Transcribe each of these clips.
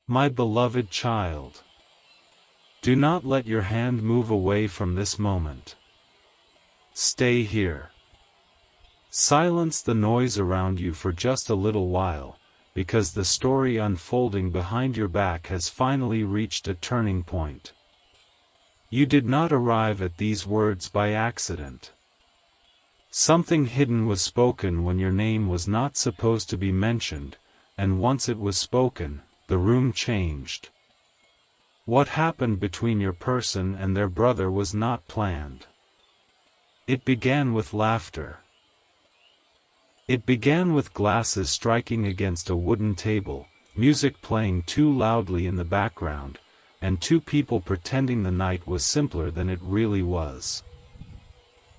My beloved child. Do not let your hand move away from this moment. Stay here. Silence the noise around you for just a little while, because the story unfolding behind your back has finally reached a turning point. You did not arrive at these words by accident. Something hidden was spoken when your name was not supposed to be mentioned, and once it was spoken, the room changed. What happened between your person and their brother was not planned. It began with laughter. It began with glasses striking against a wooden table, music playing too loudly in the background, and two people pretending the night was simpler than it really was.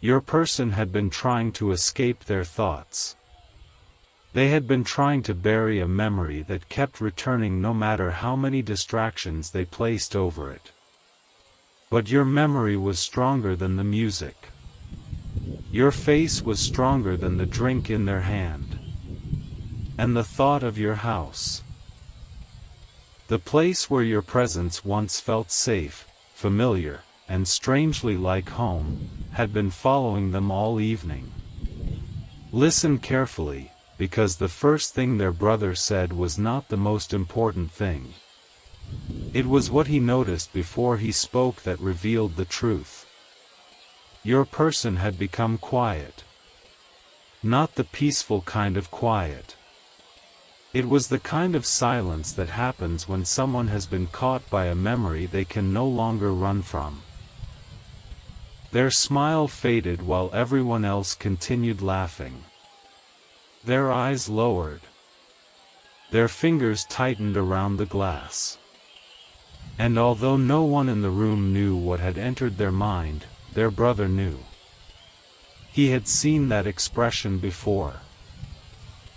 Your person had been trying to escape their thoughts. They had been trying to bury a memory that kept returning no matter how many distractions they placed over it. But your memory was stronger than the music. Your face was stronger than the drink in their hand. And the thought of your house. The place where your presence once felt safe, familiar, and strangely like home, had been following them all evening. Listen carefully, because the first thing their brother said was not the most important thing. It was what he noticed before he spoke that revealed the truth. Your person had become quiet. Not the peaceful kind of quiet. It was the kind of silence that happens when someone has been caught by a memory they can no longer run from. Their smile faded while everyone else continued laughing. Their eyes lowered. Their fingers tightened around the glass. And although no one in the room knew what had entered their mind, their brother knew. He had seen that expression before.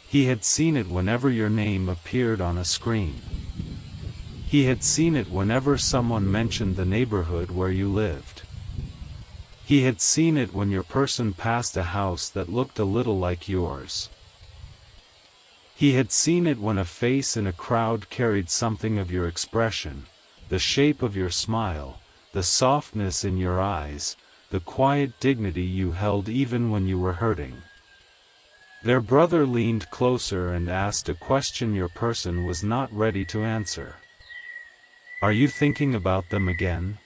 He had seen it whenever your name appeared on a screen. He had seen it whenever someone mentioned the neighborhood where you lived. He had seen it when your person passed a house that looked a little like yours. He had seen it when a face in a crowd carried something of your expression, the shape of your smile, the softness in your eyes, the quiet dignity you held even when you were hurting. Their brother leaned closer and asked a question your person was not ready to answer. Are you thinking about them again?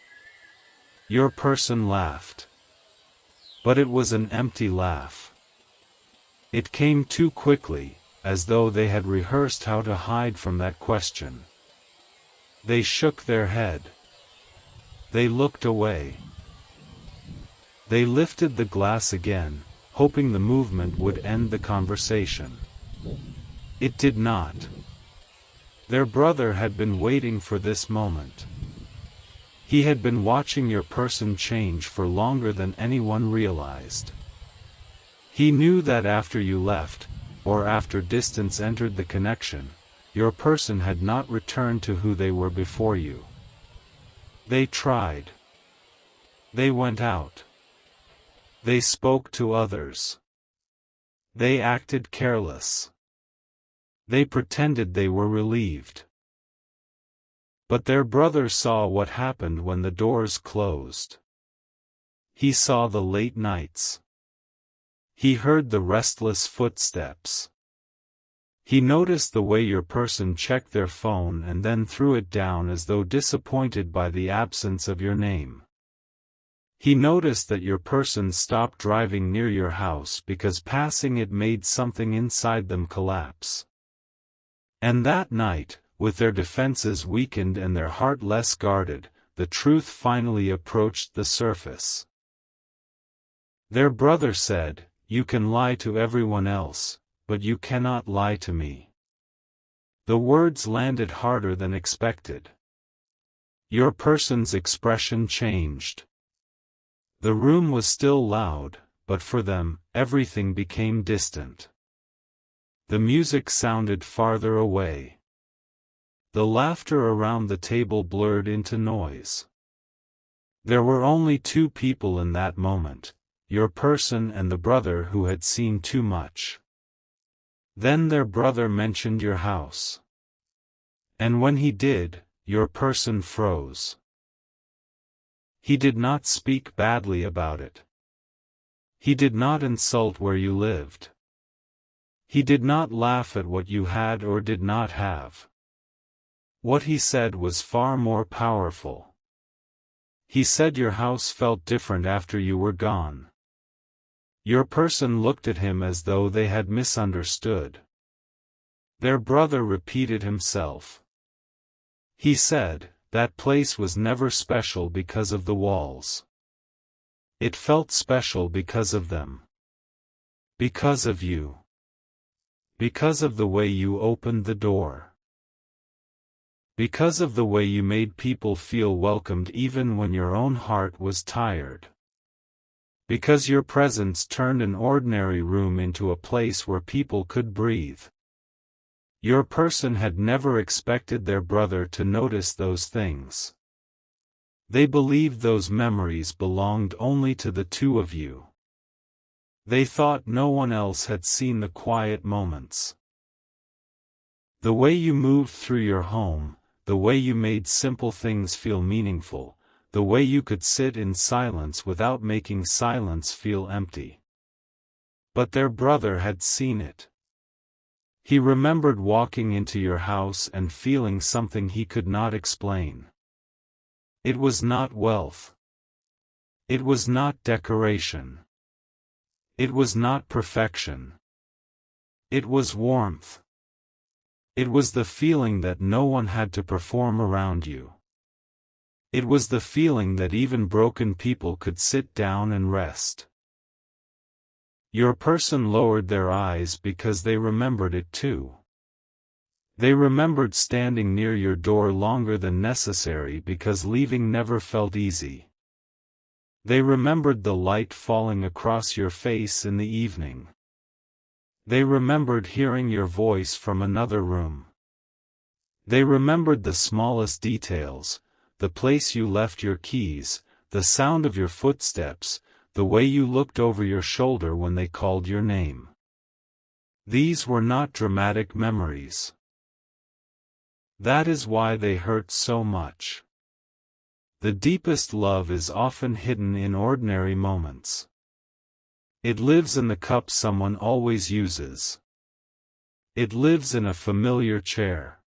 Your person laughed. But it was an empty laugh. It came too quickly, as though they had rehearsed how to hide from that question. They shook their head. They looked away. They lifted the glass again, hoping the movement would end the conversation. It did not. Their brother had been waiting for this moment. He had been watching your person change for longer than anyone realized. He knew that after you left, or after distance entered the connection, your person had not returned to who they were before you. They tried. They went out. They spoke to others. They acted careless. They pretended they were relieved. But their brother saw what happened when the doors closed. He saw the late nights. He heard the restless footsteps. He noticed the way your person checked their phone and then threw it down as though disappointed by the absence of your name. He noticed that your person stopped driving near your house because passing it made something inside them collapse. And that night, with their defenses weakened and their heart less guarded, the truth finally approached the surface. Their brother said, "You can lie to everyone else, but you cannot lie to me." The words landed harder than expected. Your person's expression changed. The room was still loud, but for them, everything became distant. The music sounded farther away. The laughter around the table blurred into noise. There were only two people in that moment, your person and the brother who had seen too much. Then their brother mentioned your house. And when he did, your person froze. He did not speak badly about it. He did not insult where you lived. He did not laugh at what you had or did not have. What he said was far more powerful. He said your house felt different after you were gone. Your person looked at him as though they had misunderstood. Their brother repeated himself. He said, that place was never special because of the walls. It felt special because of them. Because of you. Because of the way you opened the door. Because of the way you made people feel welcomed even when your own heart was tired. Because your presence turned an ordinary room into a place where people could breathe. Your person had never expected their brother to notice those things. They believed those memories belonged only to the two of you. They thought no one else had seen the quiet moments. The way you moved through your home, the way you made simple things feel meaningful, the way you could sit in silence without making silence feel empty. But their brother had seen it. He remembered walking into your house and feeling something he could not explain. It was not wealth. It was not decoration. It was not perfection. It was warmth. It was the feeling that no one had to perform around you. It was the feeling that even broken people could sit down and rest. Your person lowered their eyes because they remembered it too. They remembered standing near your door longer than necessary because leaving never felt easy. They remembered the light falling across your face in the evening. They remembered hearing your voice from another room. They remembered the smallest details, the place you left your keys, the sound of your footsteps, the way you looked over your shoulder when they called your name. These were not dramatic memories. That is why they hurt so much. The deepest love is often hidden in ordinary moments. It lives in the cup someone always uses. It lives in a familiar chair.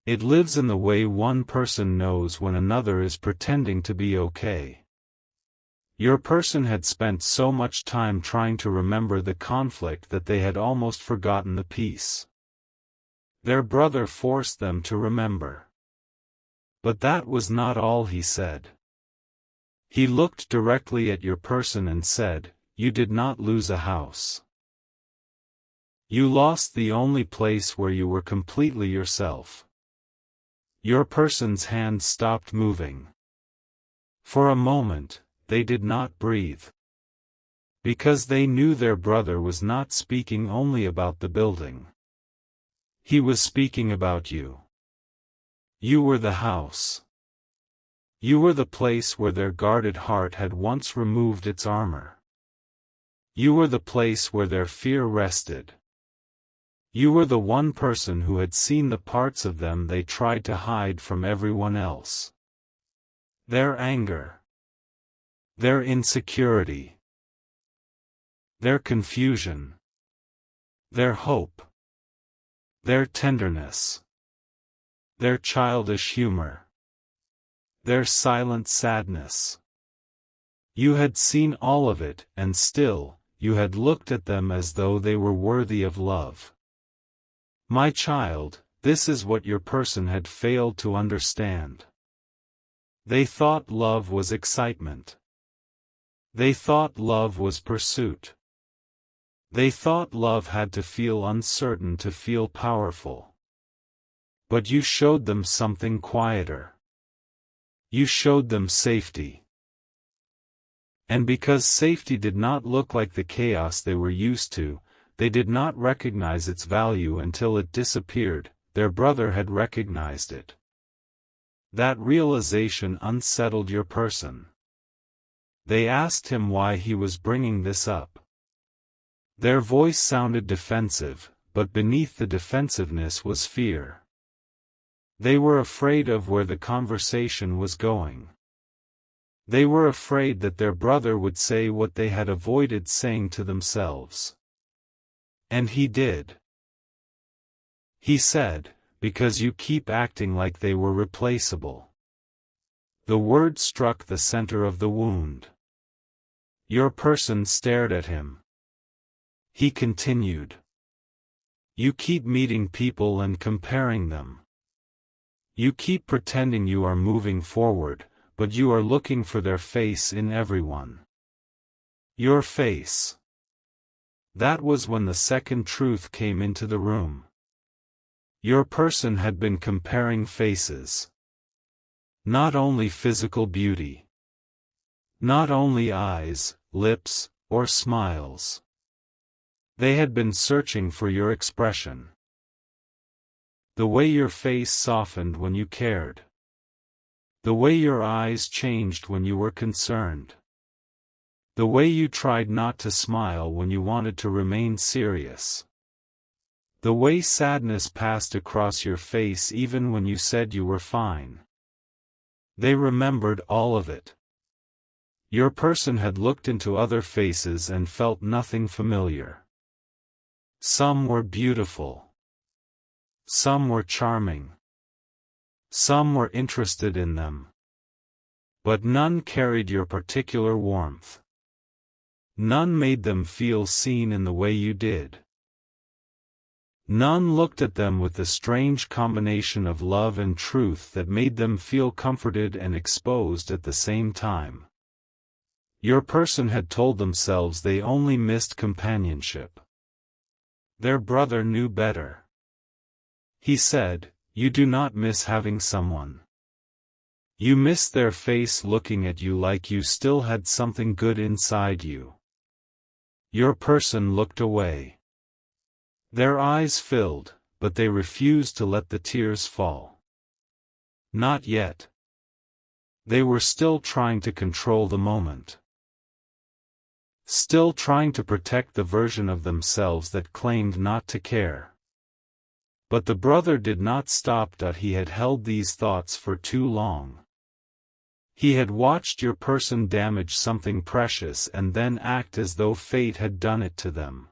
It lives in the way one person knows when another is pretending to be okay. Your person had spent so much time trying to remember the conflict that they had almost forgotten the peace. Their brother forced them to remember. But that was not all he said. He looked directly at your person and said, "You did not lose a house. You lost the only place where you were completely yourself." Your person's hand stopped moving. For a moment, they did not breathe. Because they knew their brother was not speaking only about the building. He was speaking about you. You were the house. You were the place where their guarded heart had once removed its armor. You were the place where their fear rested. You were the one person who had seen the parts of them they tried to hide from everyone else. Their anger. Their insecurity. Their confusion. Their hope. Their tenderness. Their childish humor. Their silent sadness. You had seen all of it, and still, you had looked at them as though they were worthy of love. My child, this is what your person had failed to understand. They thought love was excitement. They thought love was pursuit. They thought love had to feel uncertain to feel powerful. But you showed them something quieter. You showed them safety. And because safety did not look like the chaos they were used to, they did not recognize its value until it disappeared. Their brother had recognized it. That realization unsettled your person. They asked him why he was bringing this up. Their voice sounded defensive, but beneath the defensiveness was fear. They were afraid of where the conversation was going. They were afraid that their brother would say what they had avoided saying to themselves. And he did. He said, "Because you keep acting like they were replaceable." The word struck the center of the wound. Your person stared at him. He continued. You keep meeting people and comparing them. You keep pretending you are moving forward, but you are looking for their face in everyone. Your face. That was when the second truth came into the room. Your person had been comparing faces. Not only physical beauty. Not only eyes, lips, or smiles. They had been searching for your expression. The way your face softened when you cared. The way your eyes changed when you were concerned. The way you tried not to smile when you wanted to remain serious. The way sadness passed across your face even when you said you were fine. They remembered all of it. Your person had looked into other faces and felt nothing familiar. Some were beautiful. Some were charming. Some were interested in them. But none carried your particular warmth. None made them feel seen in the way you did. None looked at them with the strange combination of love and truth that made them feel comforted and exposed at the same time. Your person had told themselves they only missed companionship. Their brother knew better. He said, "You do not miss having someone. You miss their face looking at you like you still had something good inside you." Your person looked away. Their eyes filled, but they refused to let the tears fall. Not yet. They were still trying to control the moment. Still trying to protect the version of themselves that claimed not to care. But the brother did not stop. He had held these thoughts for too long. He had watched your person damage something precious and then act as though fate had done it to them.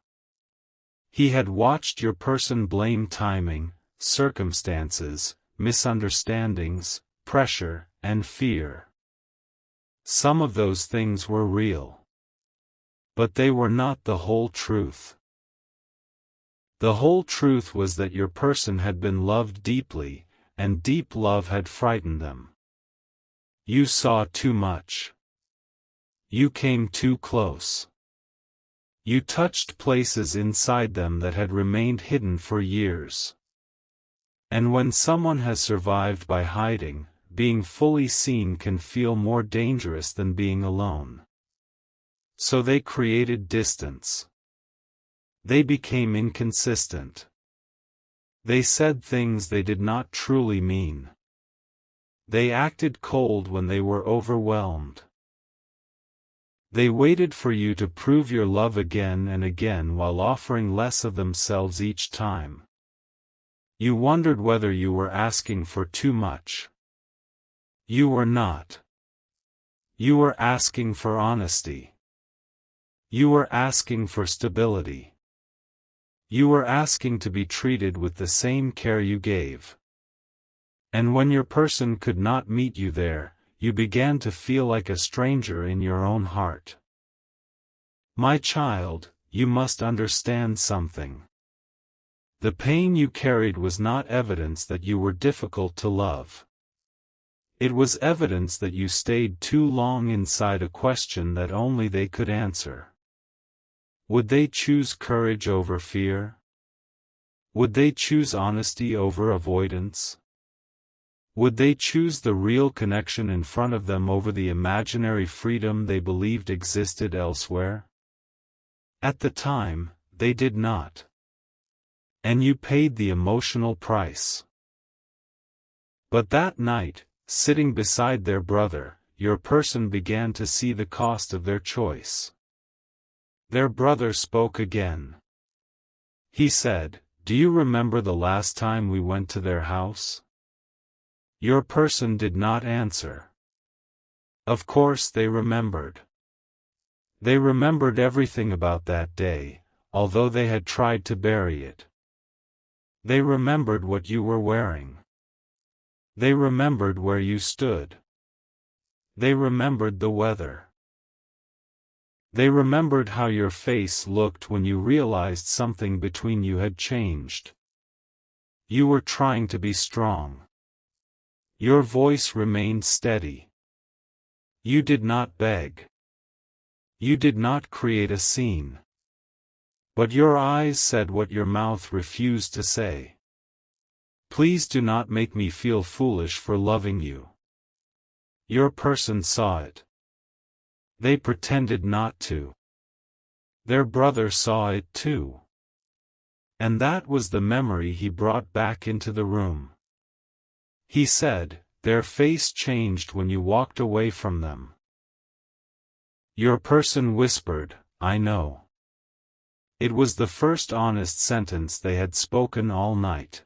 He had watched your person blame timing, circumstances, misunderstandings, pressure, and fear. Some of those things were real. But they were not the whole truth. The whole truth was that your person had been loved deeply, and deep love had frightened them. You saw too much. You came too close. You touched places inside them that had remained hidden for years. And when someone has survived by hiding, being fully seen can feel more dangerous than being alone. So they created distance. They became inconsistent. They said things they did not truly mean. They acted cold when they were overwhelmed. They waited for you to prove your love again and again while offering less of themselves each time. You wondered whether you were asking for too much. You were not. You were asking for honesty. You were asking for stability. You were asking to be treated with the same care you gave. And when your person could not meet you there, you began to feel like a stranger in your own heart. My child, you must understand something. The pain you carried was not evidence that you were difficult to love. It was evidence that you stayed too long inside a question that only they could answer. Would they choose courage over fear? Would they choose honesty over avoidance? Would they choose the real connection in front of them over the imaginary freedom they believed existed elsewhere? At the time, they did not. And you paid the emotional price. But that night, sitting beside their brother, your person began to see the cost of their choice. Their brother spoke again. He said, "Do you remember the last time we went to their house? Your person did not answer. Of course they remembered. They remembered everything about that day, although they had tried to bury it. They remembered what you were wearing. They remembered where you stood. They remembered the weather. They remembered how your face looked when you realized something between you had changed. You were trying to be strong. Your voice remained steady. You did not beg. You did not create a scene. But your eyes said what your mouth refused to say. Please do not make me feel foolish for loving you. Your person saw it. They pretended not to. Their brother saw it too. And that was the memory he brought back into the room. He said, their face changed when you walked away from them. Your person whispered, I know. It was the first honest sentence they had spoken all night.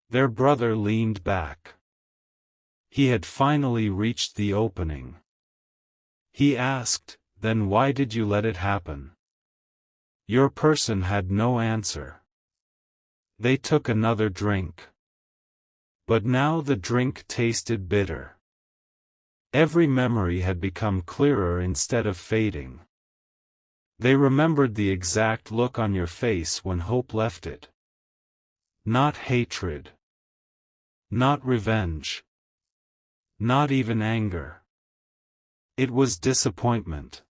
Their brother leaned back. He had finally reached the opening. He asked, then why did you let it happen? Your person had no answer. They took another drink. But now the drink tasted bitter. Every memory had become clearer instead of fading. They remembered the exact look on your face when hope left it. Not hatred. Not revenge. Not even anger. It was disappointment.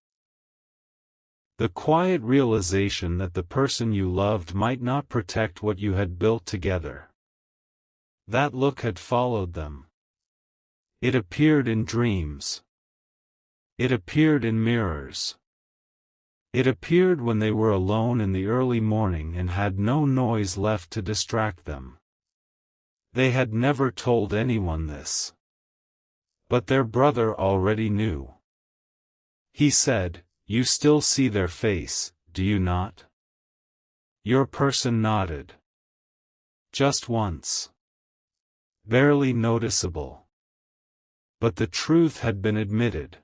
The quiet realization that the person you loved might not protect what you had built together. That look had followed them. It appeared in dreams. It appeared in mirrors. It appeared when they were alone in the early morning and had no noise left to distract them. They had never told anyone this. But their brother already knew. He said, you still see their face, do you not? Your person nodded. Just once. Barely noticeable. But the truth had been admitted.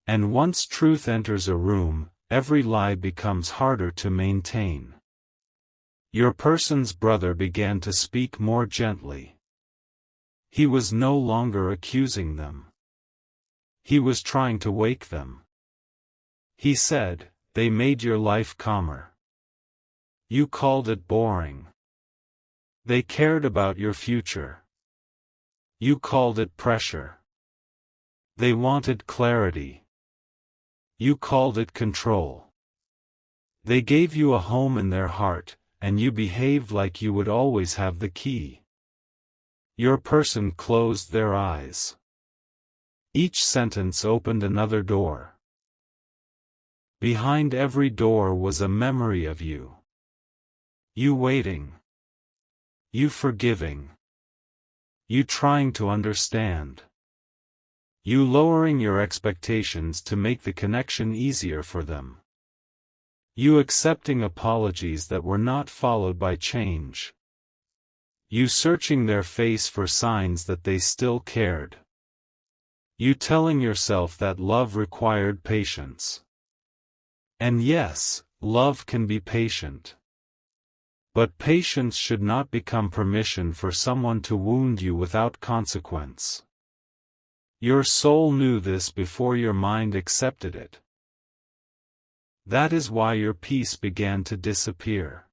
And once truth enters a room, every lie becomes harder to maintain. Your person's brother began to speak more gently. He was no longer accusing them. He was trying to wake them. He said, they made your life calmer. You called it boring. They cared about your future. You called it pressure. They wanted clarity. You called it control. They gave you a home in their heart, and you behaved like you would always have the key. Your person closed their eyes. Each sentence opened another door. Behind every door was a memory of you. You waiting. You forgiving. You trying to understand. You lowering your expectations to make the connection easier for them. You accepting apologies that were not followed by change. You searching their face for signs that they still cared. You telling yourself that love required patience. And yes, love can be patient. But patience should not become permission for someone to wound you without consequence. Your soul knew this before your mind accepted it. That is why your peace began to disappear.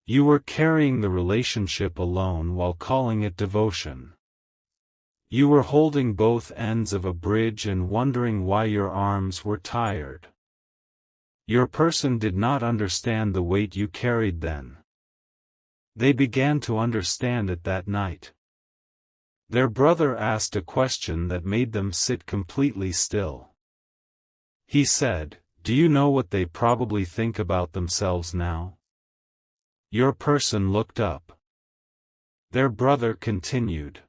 You were carrying the relationship alone while calling it devotion. You were holding both ends of a bridge and wondering why your arms were tired. Your person did not understand the weight you carried then. They began to understand it that night. Their brother asked a question that made them sit completely still. He said, do you know what they probably think about themselves now? Your person looked up. Their brother continued.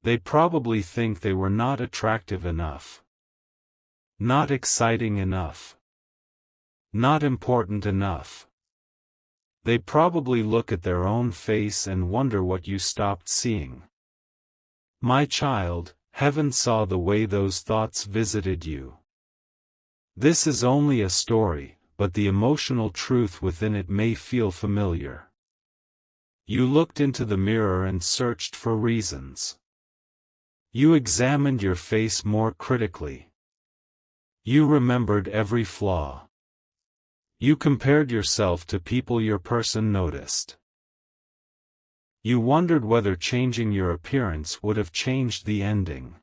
They probably think they were not attractive enough. Not exciting enough. Not important enough. They probably look at their own face and wonder what you stopped seeing. My child, heaven saw the way those thoughts visited you. This is only a story, but the emotional truth within it may feel familiar. You looked into the mirror and searched for reasons. You examined your face more critically. You remembered every flaw. You compared yourself to people your person noticed. You wondered whether changing your appearance would have changed the ending.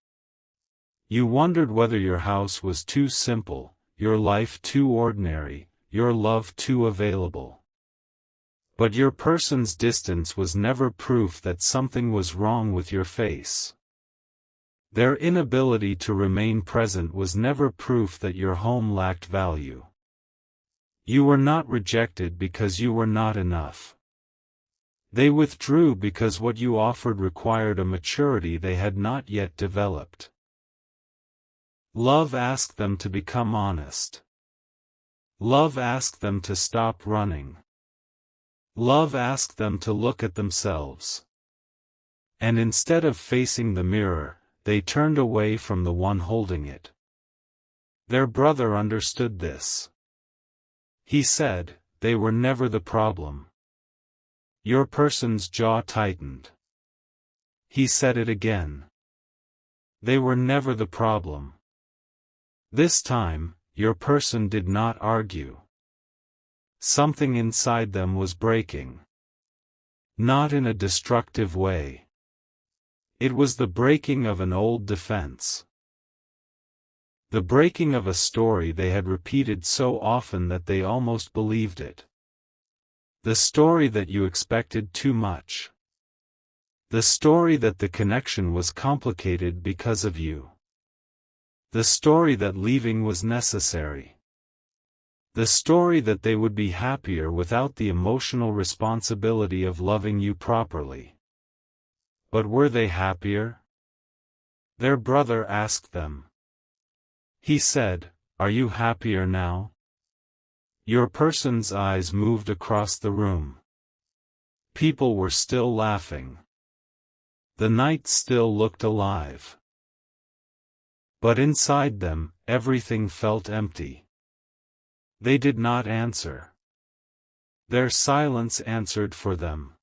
You wondered whether your house was too simple, your life too ordinary, your love too available. But your person's distance was never proof that something was wrong with your face. Their inability to remain present was never proof that your home lacked value. You were not rejected because you were not enough. They withdrew because what you offered required a maturity they had not yet developed. Love asked them to become honest. Love asked them to stop running. Love asked them to look at themselves. And instead of facing the mirror, they turned away from the one holding it. Their brother understood this. He said, they were never the problem. Your person's jaw tightened. He said it again. They were never the problem. This time, your person did not argue. Something inside them was breaking. Not in a destructive way. It was the breaking of an old defense. The breaking of a story they had repeated so often that they almost believed it. The story that you expected too much. The story that the connection was complicated because of you. The story that leaving was necessary. The story that they would be happier without the emotional responsibility of loving you properly. But were they happier? Their brother asked them. He said, "Are you happier now?" Your person's eyes moved across the room. People were still laughing. The night still looked alive. But inside them, everything felt empty. They did not answer. Their silence answered for them.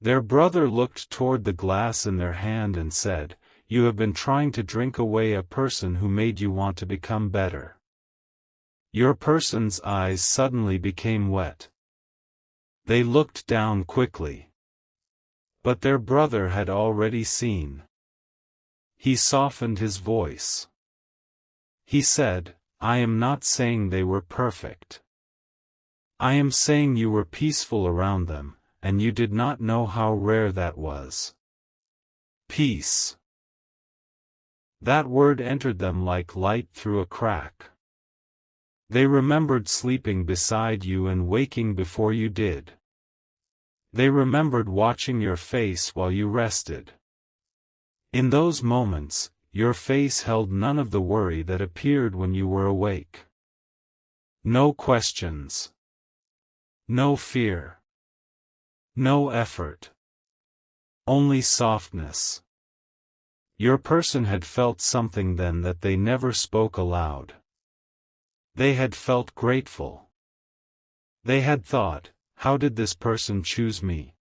Their brother looked toward the glass in their hand and said, "You have been trying to drink away a person who made you want to become better." Your person's eyes suddenly became wet. They looked down quickly. But their brother had already seen. He softened his voice. He said, "I am not saying they were perfect. I am saying you were peaceful around them, and you did not know how rare that was. Peace." That word entered them like light through a crack. They remembered sleeping beside you and waking before you did. They remembered watching your face while you rested. In those moments, your face held none of the worry that appeared when you were awake. No questions. No fear. No effort. Only softness. Your person had felt something then that they never spoke aloud. They had felt grateful. They had thought, "How did this person choose me?"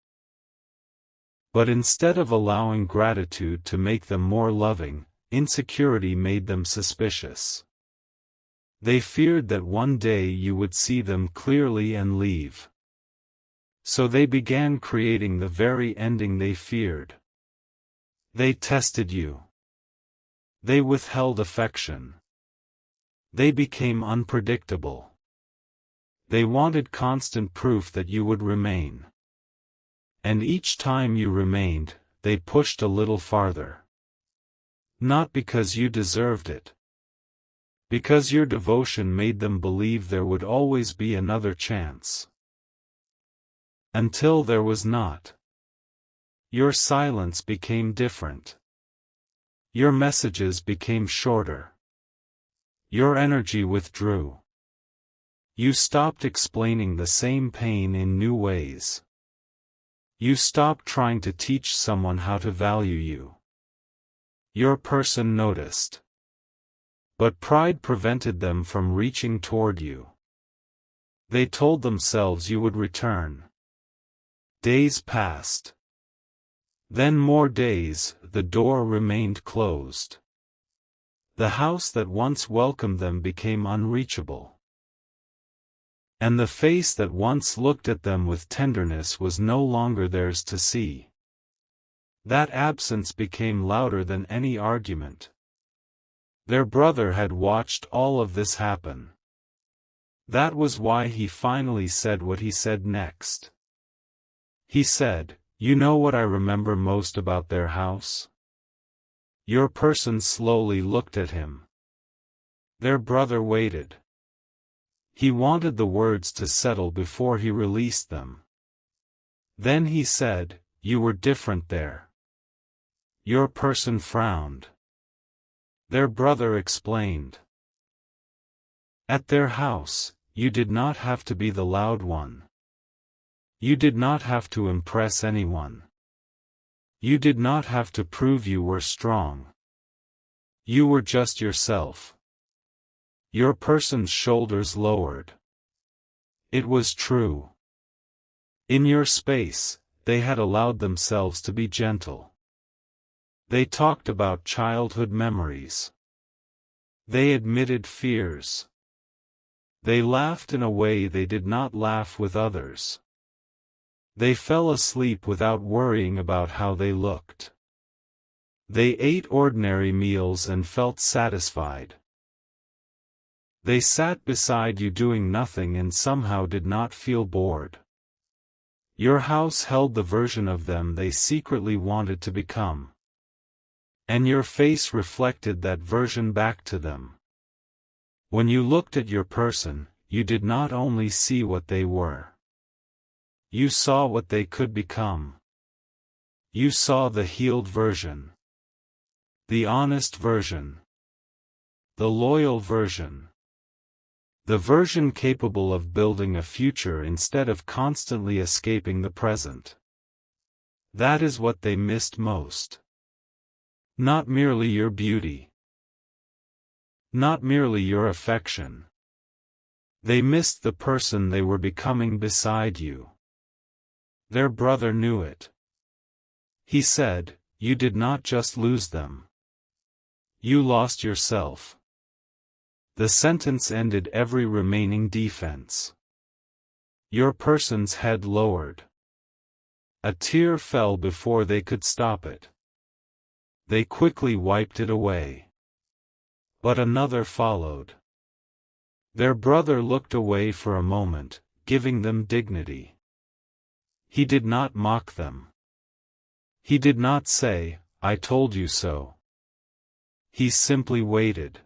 But instead of allowing gratitude to make them more loving, insecurity made them suspicious. They feared that one day you would see them clearly and leave. So they began creating the very ending they feared. They tested you. They withheld affection. They became unpredictable. They wanted constant proof that you would remain. And each time you remained, they pushed a little farther. Not because you deserved it. Because your devotion made them believe there would always be another chance. Until there was not. Your silence became different. Your messages became shorter. Your energy withdrew. You stopped explaining the same pain in new ways. You stopped trying to teach someone how to value you. Your person noticed. But pride prevented them from reaching toward you. They told themselves you would return. Days passed. Then more days, the door remained closed. The house that once welcomed them became unreachable. And the face that once looked at them with tenderness was no longer theirs to see. That absence became louder than any argument. Their brother had watched all of this happen. That was why he finally said what he said next. He said, "You know what I remember most about their house?" Your person slowly looked at him. Their brother waited. He wanted the words to settle before he released them. Then he said, "You were different there." Your person frowned. Their brother explained. At their house, you did not have to be the loud one. You did not have to impress anyone. You did not have to prove you were strong. You were just yourself. Your person's shoulders lowered. It was true. In your space, they had allowed themselves to be gentle. They talked about childhood memories. They admitted fears. They laughed in a way they did not laugh with others. They fell asleep without worrying about how they looked. They ate ordinary meals and felt satisfied. They sat beside you doing nothing and somehow did not feel bored. Your house held the version of them they secretly wanted to become. And your face reflected that version back to them. When you looked at your person, you did not only see what they were. You saw what they could become. You saw the healed version. The honest version. The loyal version. The version capable of building a future instead of constantly escaping the present. That is what they missed most. Not merely your beauty. Not merely your affection. They missed the person they were becoming beside you. Their brother knew it. He said, "You did not just lose them. You lost yourself." The sentence ended every remaining defense. Your person's head lowered. A tear fell before they could stop it. They quickly wiped it away. But another followed. Their brother looked away for a moment, giving them dignity. He did not mock them. He did not say, "I told you so." He simply waited.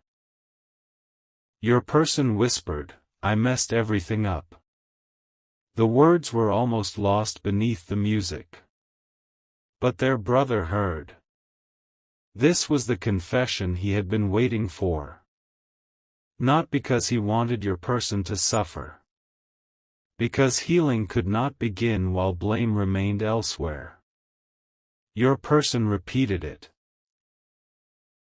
Your person whispered, "I messed everything up." The words were almost lost beneath the music. But their brother heard. This was the confession he had been waiting for. Not because he wanted your person to suffer. Because healing could not begin while blame remained elsewhere. Your person repeated it.